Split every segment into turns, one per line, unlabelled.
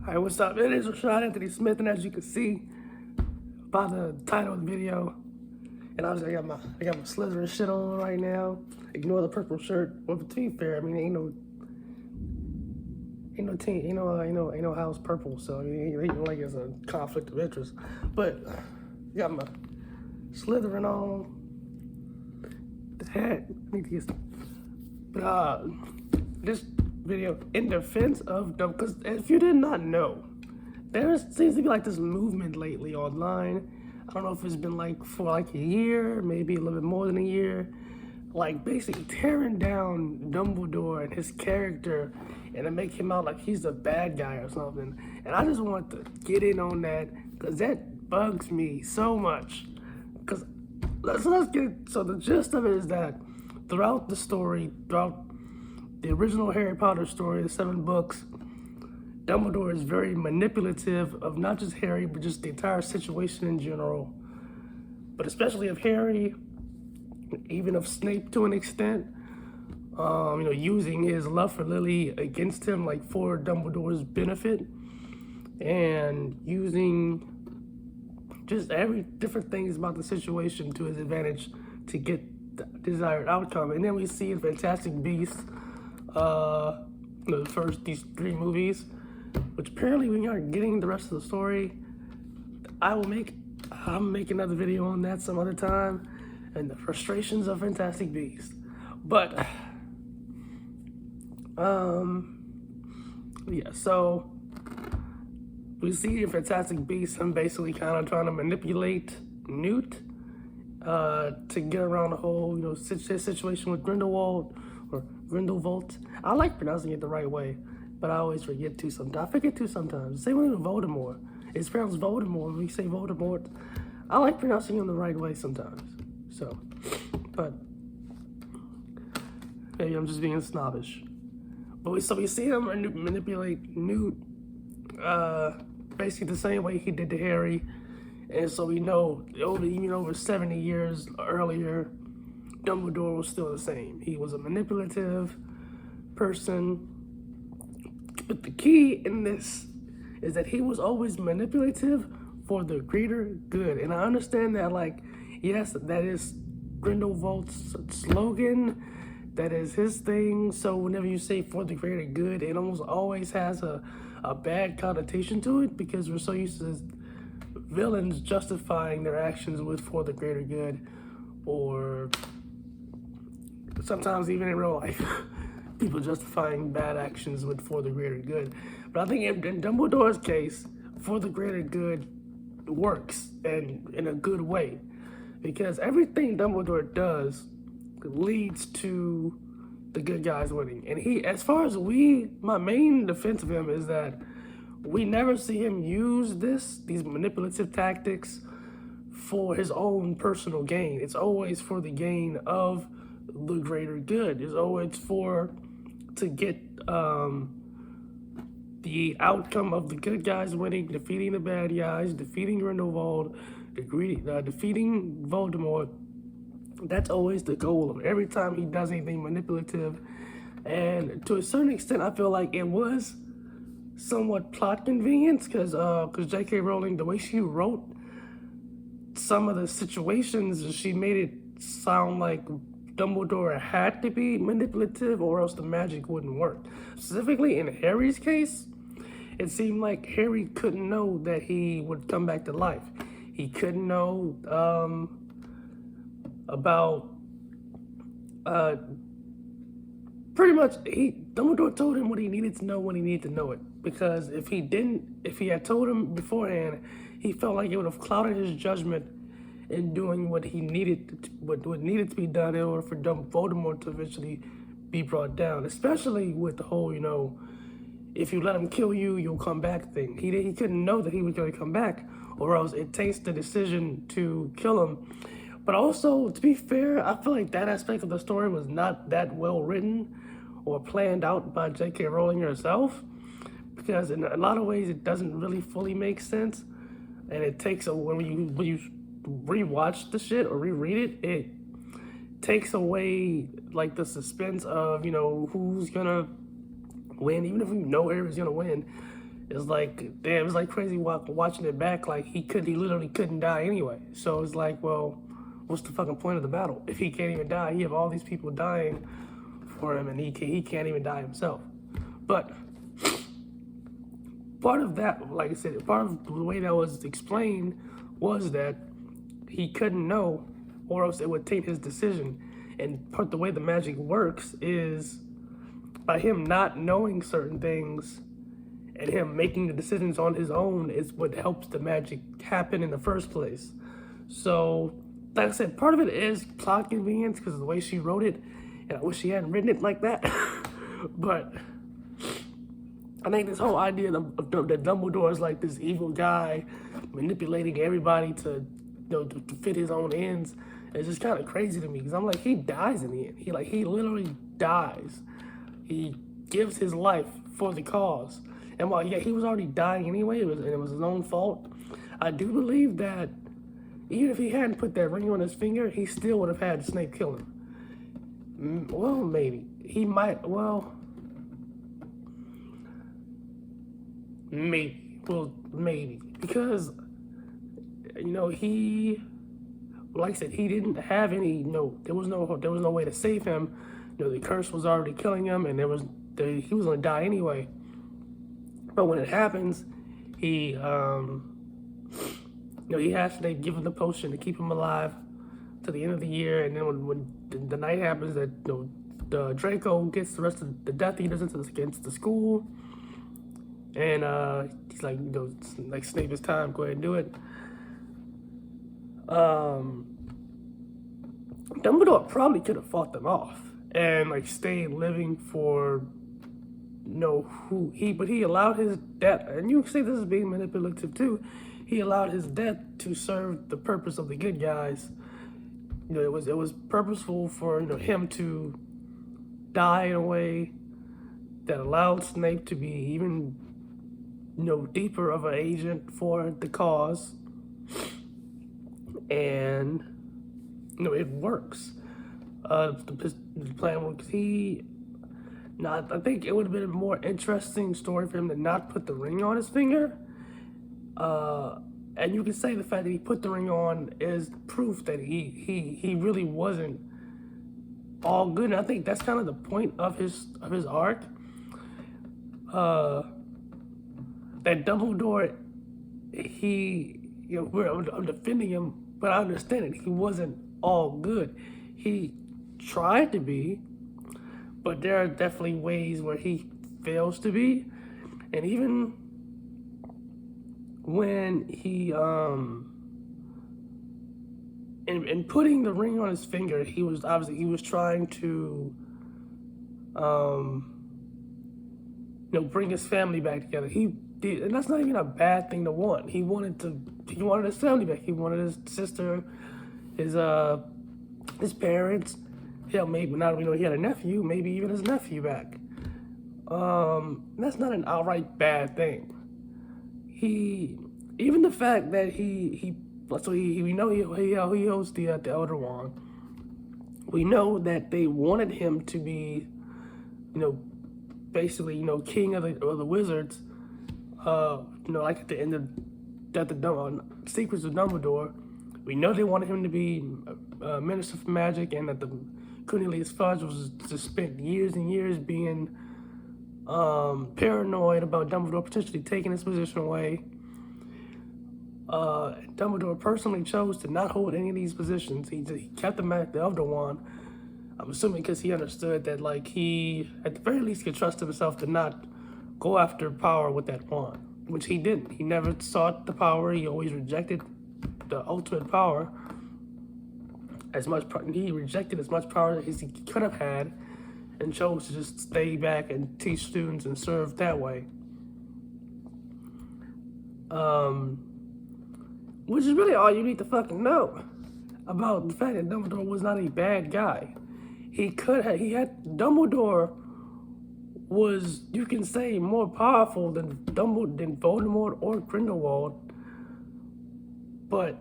Alright, what's up? It is Rashad Anthony Smith, and as you can see by the title of the video, and obviously I got my Slytherin shit on right now. Ignore the purple shirt. Well, to be fair, I mean ain't no house purple, so I mean ain't like it's a conflict of interest. But got my Slytherin on. The hat. I need to get some. But this video in defense of Dumbledore, because if you did not know, there seems to be like this movement lately online. I don't know if it's been like for like a year, maybe a little bit more than a year, like basically tearing down Dumbledore and his character and to make him out like he's a bad guy or something. And I just want to get in on that because that bugs me so much. Because so the gist of it is that throughout the story, throughout the original Harry Potter story, the 7 books, Dumbledore is very manipulative of not just Harry, but just the entire situation in general. But especially of Harry, even of Snape to an extent, using his love for Lily against him, like for Dumbledore's benefit, and using just every different things about the situation to his advantage to get the desired outcome. And then we see in Fantastic Beasts, these 3 movies, which apparently we aren't getting the rest of the story. I'll make another video on that some other time, and the frustrations of Fantastic Beasts. But yeah, so we see in Fantastic Beasts him basically kind of trying to manipulate Newt to get around the whole situation with Grindelwald or Grindelwald. I like pronouncing it the right way, but I always forget to sometimes. I forget to sometimes. Same with Voldemort. It's pronounced Voldemort. When we say Voldemort, I like pronouncing him the right way sometimes. So, but maybe I'm just being snobbish. But we see him manipulate Newt basically the same way he did to Harry. And so we know over 70 years earlier, Dumbledore was still the same. He was a manipulative person. But the key in this is that he was always manipulative for the greater good. And I understand that, like, yes, that is Grindelwald's slogan. That is his thing. So whenever you say for the greater good, it almost always has a bad connotation to it because we're so used to villains justifying their actions with for the greater good, or sometimes even in real life, people justifying bad actions with for the greater good. But I think in Dumbledore's case, for the greater good works and in a good way, because everything Dumbledore does leads to the good guys winning. And he, as far as my main defense of him is that we never see him use these manipulative tactics for his own personal gain. It's always for the gain of the greater good. It's always to get the outcome of the good guys winning, defeating the bad guys, defeating Grindelwald, defeating Voldemort. That's always the goal of every time he does anything manipulative. And to a certain extent, I feel like it was somewhat plot convenience because J.K. Rowling, the way she wrote some of the situations, she made it sound like Dumbledore had to be manipulative or else the magic wouldn't work. Specifically in Harry's case, it seemed like Harry couldn't know that he would come back to life. He couldn't know about pretty much Dumbledore told him what he needed to know when he needed to know it. Because if he had told him beforehand, he felt like it would have clouded his judgment in doing what needed to be done in order for Voldemort to eventually be brought down. Especially with the whole, if you let him kill you, you'll come back thing. He couldn't know that he was going to come back, or else it takes the decision to kill him. But also, to be fair, I feel like that aspect of the story was not that well written or planned out by J.K. Rowling herself, because in a lot of ways it doesn't really fully make sense, and it takes when you rewatch the shit or reread it, it takes away like the suspense of who's gonna win, even if we know Harry's gonna win. it's like, damn, it's like crazy watching it back. Like he literally couldn't die anyway. So it's like, well, what's the fucking point of the battle if he can't even die? He have all these people dying for him, and he can't even die himself. But part of that, like I said, part of the way that was explained was that he couldn't know, or else it would taint his decision. And part of the way the magic works is by him not knowing certain things and him making the decisions on his own is what helps the magic happen in the first place. So, like I said, part of it is plot convenience because of the way she wrote it, and I wish she hadn't written it like that. But I think this whole idea that Dumbledore is like this evil guy manipulating everybody to, to fit his own ends is just kind of crazy to me, because I'm like, he dies in the end. He literally dies. He gives his life for the cause. And while he was already dying anyway, it was his own fault. I do believe that even if he hadn't put that ring on his finger, he still would have had Snape kill him. Well, maybe. He might, well, maybe. Well, maybe. Because, he, like I said, he didn't have any, there was no way to save him. The curse was already killing him, and he was going to die anyway. But when it happens, he has to give him the potion to keep him alive to the end of the year. And then when the night happens, that the Draco gets the rest of the Death Eaters into the school, and he's like, like Snape, it's time, go ahead and do it. Dumbledore probably could have fought them off and like stayed living for. But he allowed his death, and you can say this is being manipulative too. He allowed his death to serve the purpose of the good guys. It was purposeful for him to die in a way that allowed Snape to be even deeper of an agent for the cause, and it works. The plan was I think it would have been a more interesting story for him to not put the ring on his finger. And you can say the fact that he put the ring on is proof that he really wasn't all good. And I think that's kind of the point of his arc. That Dumbledore, I'm defending him, but I understand it. He wasn't all good. He tried to be, but there are definitely ways where he fails to be. And even when he, in putting the ring on his finger, he was trying to, bring his family back together. He did, and that's not even a bad thing to want. He wanted his family back. He wanted his sister, his parents. Hell, maybe now that we know he had a nephew, maybe even his nephew back. That's not an outright bad thing. Even the fact that we know he holds the Elder Wand. We know that they wanted him to be, basically, king of the wizards. Like at the end of the Secrets of Dumbledore, we know they wanted him to be Minister for Magic, and that the Cornelius Fudge was just spent years and years being paranoid about Dumbledore potentially taking his position away. Dumbledore personally chose to not hold any of these positions. He kept the Elder Wand. I'm assuming because he understood that, he at the very least could trust himself to not go after power with that wand, which he didn't. He never sought the power. He always rejected the ultimate power. He rejected as much power as he could have had, and chose to just stay back and teach students and serve that way. Which is really all you need to fucking know about the fact that Dumbledore was not a bad guy. Dumbledore was, you can say, more powerful than Voldemort or Grindelwald, but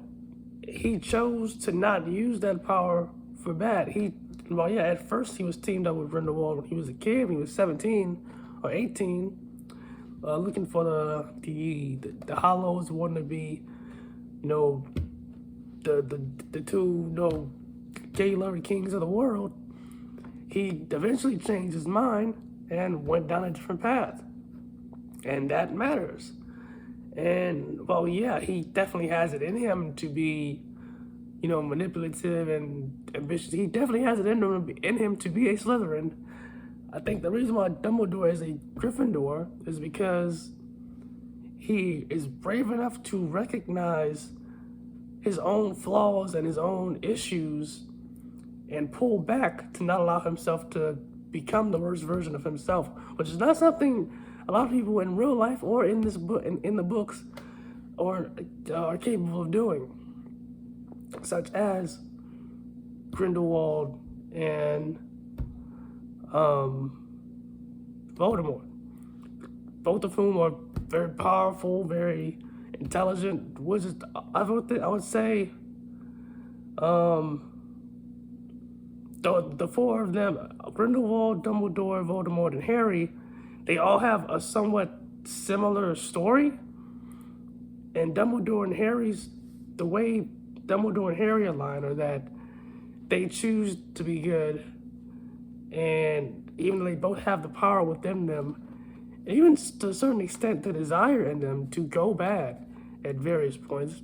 he chose to not use that power for bad. At first he was teamed up with Grindelwald when he was a kid, when he was 17 or 18. looking for the Hollows, wanting to be, you know, the two, you know, gay-loving kings of the world. He eventually changed his mind and went down a different path, and that matters. And well, yeah, he definitely has it in him to be, you know, manipulative and ambitious. He definitely has it in him to be a Slytherin. I think the reason why Dumbledore is a Gryffindor is because he is brave enough to recognize his own flaws and his own issues and pull back to not allow himself to become the worst version of himself, which is not something a lot of people in real life or in this book, in the books, are capable of doing, such as Grindelwald and Voldemort, both of whom are very powerful, very intelligent wizards. I would say the four of them, Grindelwald, Dumbledore, Voldemort, and Harry, they all have a somewhat similar story. And Dumbledore and Harry's, the way Dumbledore and Harry align are that they choose to be good, and even though they both have the power within them, even to a certain extent the desire in them to go bad at various points,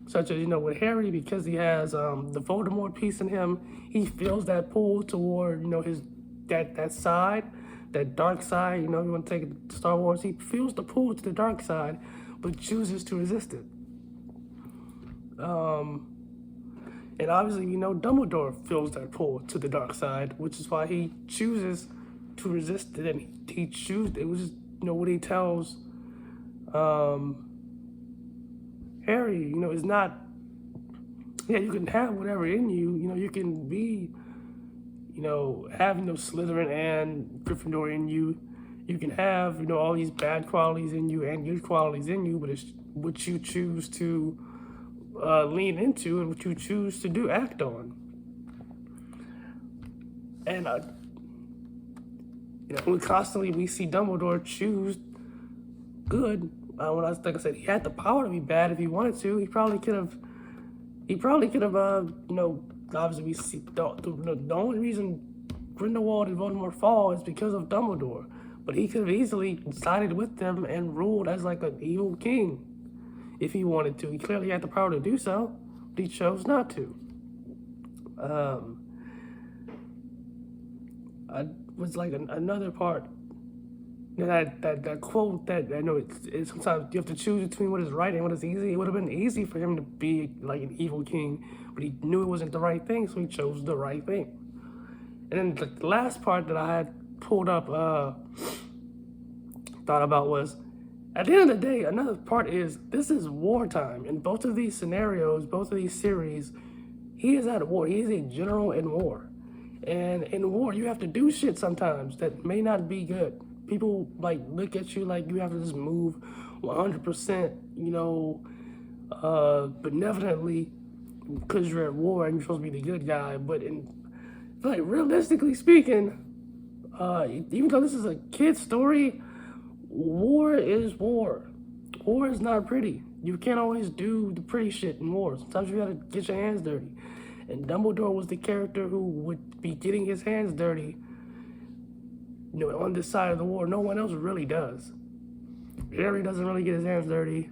such as, you know, with Harry, because he has the Voldemort piece in him, he feels that pull toward, you know, his that side, that dark side. You know, if you want to take it to Star Wars, he feels the pull to the dark side, but chooses to resist it. And obviously, you know, Dumbledore feels that pull to the dark side, which is why he chooses to resist it, and he chooses. It was just, you know, what he tells Harry. You know, is not. Yeah, you can have whatever in you. You know, you can be, you know, have, you know, Slytherin and Gryffindor in you. You can have, you know, all these bad qualities in you and good qualities in you, but it's what you choose to lean into and what you choose to act on. And you know, we see Dumbledore choose good. Like I said, he had the power to be bad if he wanted to. He probably could have. You know, obviously we see the only reason Grindelwald and Voldemort fall is because of Dumbledore. But he could have easily sided with them and ruled as like an evil king if he wanted to. He clearly had the power to do so, but he chose not to. I was like another part, you know, that quote that I know it's sometimes you have to choose between what is right and what is easy. It would have been easy for him to be like an evil king, but he knew it wasn't the right thing, so he chose the right thing. And then the last part that I had pulled up, thought about was, at the end of the day, another part is this is wartime. In both of these scenarios, both of these series, he is at war. He is a general in war. And in war, you have to do shit sometimes that may not be good. People like look at you like you have to just move 100%, you know, benevolently because you're at war and you're supposed to be the good guy. But like realistically speaking, even though this is a kid's story, war is war. War is not pretty. You can't always do the pretty shit in war. Sometimes you gotta get your hands dirty. And Dumbledore was the character who would be getting his hands dirty, you know, on this side of the war. No one else really does. Harry doesn't really get his hands dirty.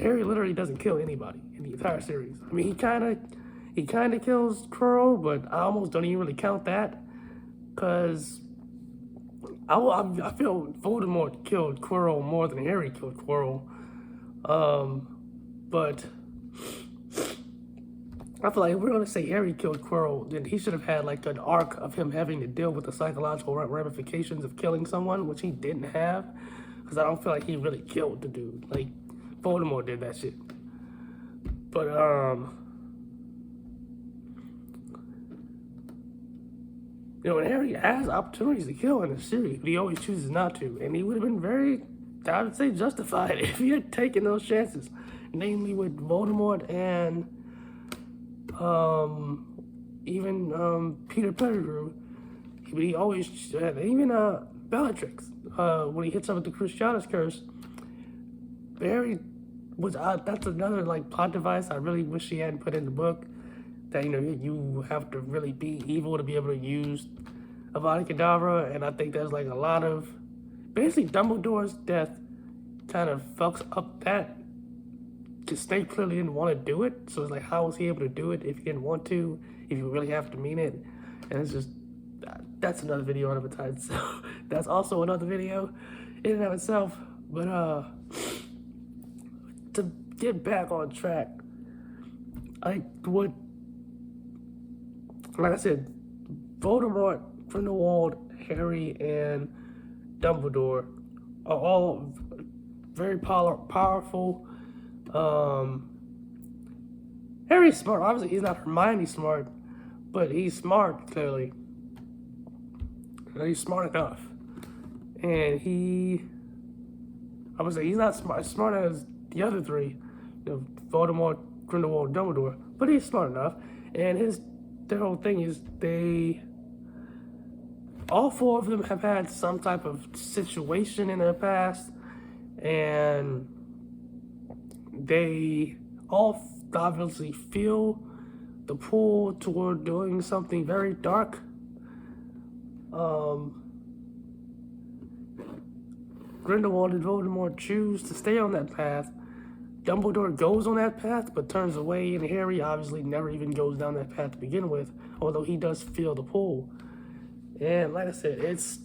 Harry literally doesn't kill anybody in the entire series. I mean, he kind of kills Quirrell, but I almost don't even really count that, because I feel Voldemort killed Quirrell more than Harry killed Quirrell. But I feel like if we're going to say Harry killed Quirrell, then he should have had like an arc of him having to deal with the psychological ramifications of killing someone, which he didn't have, because I don't feel like he really killed the dude. Like, Voldemort did that shit. But, you know, and Harry has opportunities to kill in the series, but he always chooses not to. And he would have been very, I would say, justified if he had taken those chances. Namely with Voldemort and even Peter Pettigrew. But he always, even Bellatrix, when he hits up with the Cruciatus curse, Barry was that's another like plot device I really wish he hadn't put in the book. That you have to really be evil to be able to use Avada Kedavra, and I think there's like a lot of basically Dumbledore's death kind of fucks up that. Because Snape clearly didn't want to do it, so it's like, how was he able to do it if he didn't want to? If you really have to mean it, and it's just that's another video on it. So that's also another video in and of itself. But to get back on track, like I said, Voldemort, Grindelwald, Harry, and Dumbledore are all very powerful. Harry's smart. Obviously, he's not Hermione smart, but he's smart, clearly. He's smart enough. And I would say he's not smart as the other three, Voldemort, Grindelwald, Dumbledore, but he's smart enough. And their whole thing is all four of them have had some type of situation in their past, and they all obviously feel the pull toward doing something very dark. Grindelwald and Voldemort choose to stay on that path. Dumbledore goes on that path but turns away, and Harry obviously never even goes down that path to begin with, although he does feel the pull. And like I said, this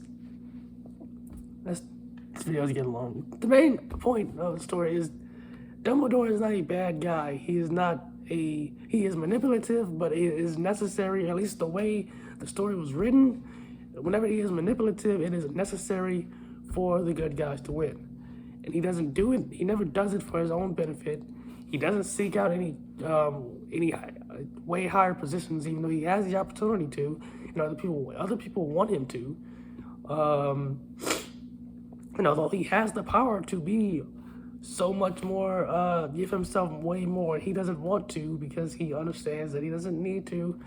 video's getting long. The main point of the story is Dumbledore is not a bad guy. He is manipulative, but it is necessary, at least the way the story was written. Whenever he is manipulative, it is necessary for the good guys to win. And he doesn't do it, he never does it for his own benefit. He doesn't seek out any way higher positions, even though he has the opportunity to. Other people want him to. Although he has the power to be so much more, give himself way more, he doesn't want to because he understands that he doesn't need to.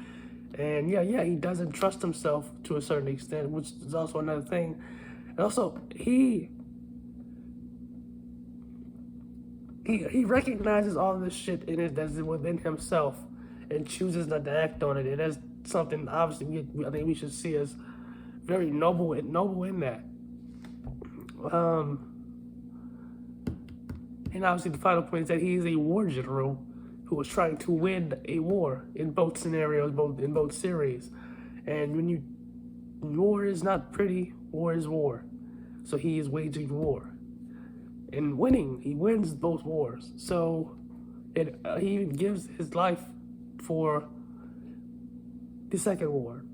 And he doesn't trust himself to a certain extent, which is also another thing. And also, he recognizes all this shit in it that's within himself and chooses not to act on it. And that's something, obviously, I think we should see as very noble in that. And obviously the final point is that he is a war general who was trying to win a war in both scenarios, in both series. And war is not pretty, war is war. So he is waging war. And he wins both wars. So he even gives his life for the second war.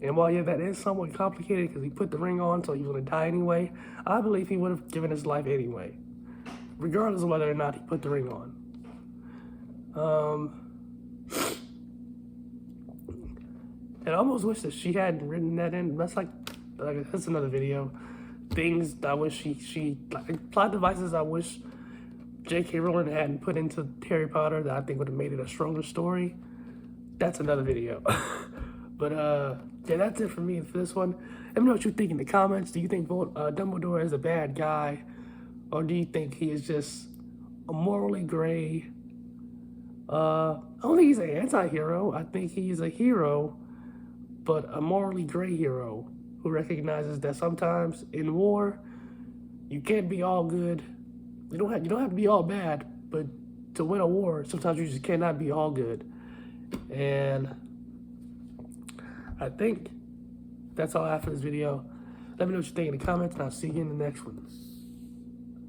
And while that is somewhat complicated because he put the ring on, so he was going to die anyway, I believe he would have given his life anyway, regardless of whether or not he put the ring on. And I almost wish that she hadn't written that in. That's another video. Things I wish she plot devices I wish J.K. Rowling hadn't put into Harry Potter that I think would have made it a stronger story. That's another video. But that's it for me for this one. Let me know what you think in the comments. Do you think Dumbledore is a bad guy, or do you think he is just a morally gray? I don't think he's an anti-hero. I think he's a hero, but a morally gray hero who recognizes that sometimes in war you can't be all good. You don't have to be all bad, but to win a war, sometimes you just cannot be all good. And I think that's all I have for this video. Let me know what you think in the comments, and I'll see you in the next one.